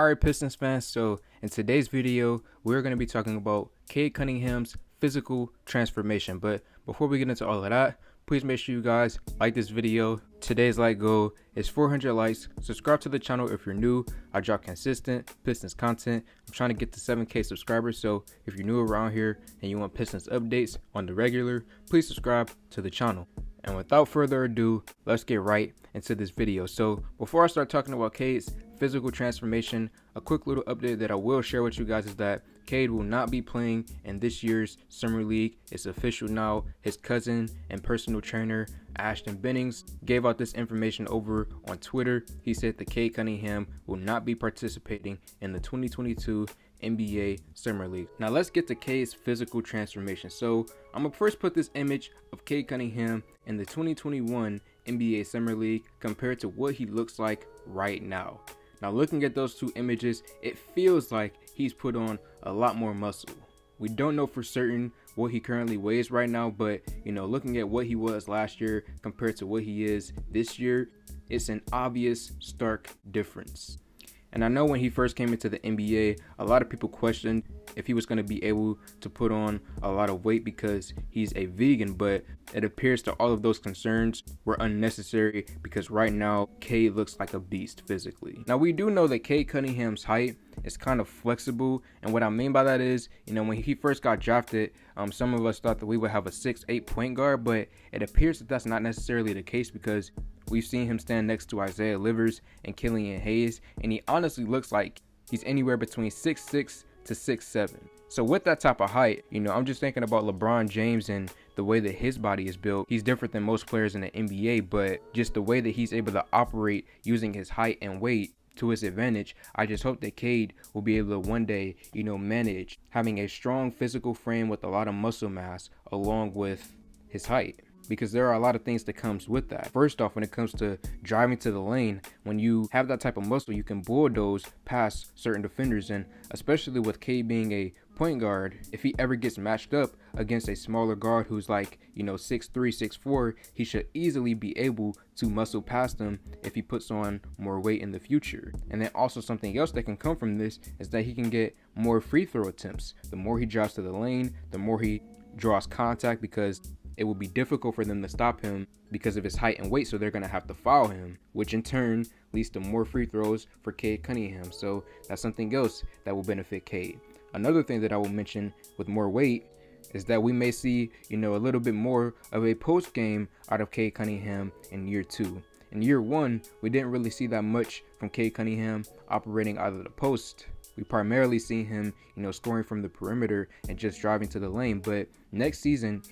Alright, Pistons fans, so in today's video, we're going to be talking about Cade Cunningham's physical transformation. But before we get into all of that, please make sure you guys like this video. Today's like goal is 400 likes. Subscribe to the channel if you're new. I drop consistent Pistons content. I'm trying to get to 7K subscribers, so if you're new around here and you want Pistons updates on the regular, please subscribe to the channel. And without further ado, let's get right into this video. So before I start talking about Cade's physical transformation, a quick little update that I will share with you guys is that Cade will not be playing in this year's Summer League. It's official now. His cousin and personal trainer Ashton Bennings gave out this information over on Twitter. He said that Cade Cunningham will not be participating in the 2022 NBA Summer League. Now let's get to Cade's physical transformation. So I'm gonna first put this image of Cade Cunningham in the 2021 NBA Summer League compared to what he looks like right now. Now looking at those two images, it feels like he's put on a lot more muscle. We don't know for certain what he currently weighs right now, but looking at what he was last year compared to what he is this year, it's an obvious stark difference. And I know when he first came into the NBA, a lot of people questioned if he was going to be able to put on a lot of weight because he's a vegan, but it appears that all of those concerns were unnecessary because right now Cade looks like a beast physically. Now we do know that Cade Cunningham's height is kind of flexible, and what I mean by that is, when he first got drafted, some of us thought that we would have a 6'8" point guard, but it appears that that's not necessarily the case because we've seen him stand next to Isaiah Livers and Killian Hayes, and he honestly looks like he's anywhere between 6'6" to 6'7". So with that type of height, I'm just thinking about LeBron James and the way that his body is built. He's different than most players in the NBA, but just the way that he's able to operate using his height and weight to his advantage, I just hope that Cade will be able to one day, manage having a strong physical frame with a lot of muscle mass along with his height. Because there are a lot of things that comes with that. First off, when it comes to driving to the lane, when you have that type of muscle, you can bulldoze past certain defenders, and especially with Cade being a point guard, if he ever gets matched up against a smaller guard who's like 6'3", 6'4", he should easily be able to muscle past him if he puts on more weight in the future. And then also something else that can come from this is that he can get more free throw attempts. The more he drives to the lane, the more he draws contact, because it will be difficult for them to stop him because of his height and weight, so they're going to have to foul him, which in turn leads to more free throws for Cade Cunningham. So that's something else that will benefit Cade. Another thing that I will mention with more weight is that we may see, a little bit more of a post game out of Cade Cunningham in year 2. In year 1, we didn't really see that much from Cade Cunningham operating out of the post. We primarily see him, scoring from the perimeter and just driving to the lane. But next season,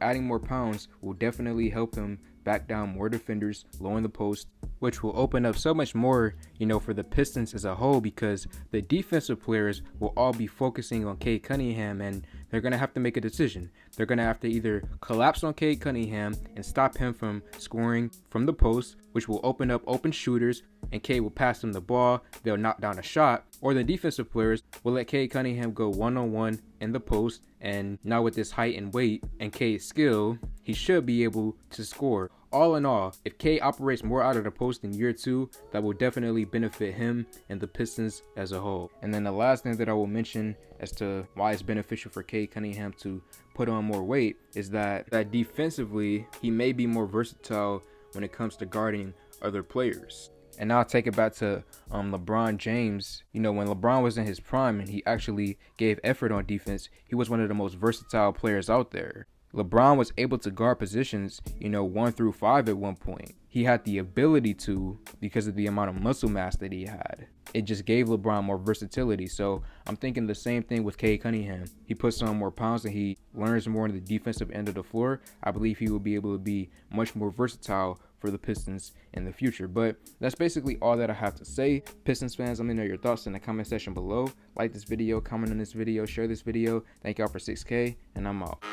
adding more pounds will definitely help him back down more defenders, low in the post, which will open up so much more, for the Pistons as a whole, because the defensive players will all be focusing on Cade Cunningham, and they're going to have to make a decision. They're going to have to either collapse on Cade Cunningham and stop him from scoring from the post, which will open up open shooters, and Cade will pass them the ball, they'll knock down a shot, or the defensive players will let Cade Cunningham go one-on-one in the post, and now with his height and weight and Cade's skill, he should be able to score. All in all, if Cade operates more out of the post in year 2, that will definitely benefit him and the Pistons as a whole. And then the last thing that I will mention as to why it's beneficial for Cade Cunningham to put on more weight is that defensively, he may be more versatile when it comes to guarding other players. And now I'll take it back to LeBron James. When LeBron was in his prime and he actually gave effort on defense, he was one of the most versatile players out there. LeBron was able to guard positions, 1 through 5 at one point. He had the ability to because of the amount of muscle mass that he had. It just gave LeBron more versatility. So I'm thinking the same thing with Cade Cunningham. He puts on more pounds and he learns more on the defensive end of the floor. I believe he will be able to be much more versatile for the Pistons in the future. But that's basically all that I have to say. Pistons fans, let me know your thoughts in the comment section below. Like this video, comment on this video, share this video. Thank y'all for 6K, and I'm out.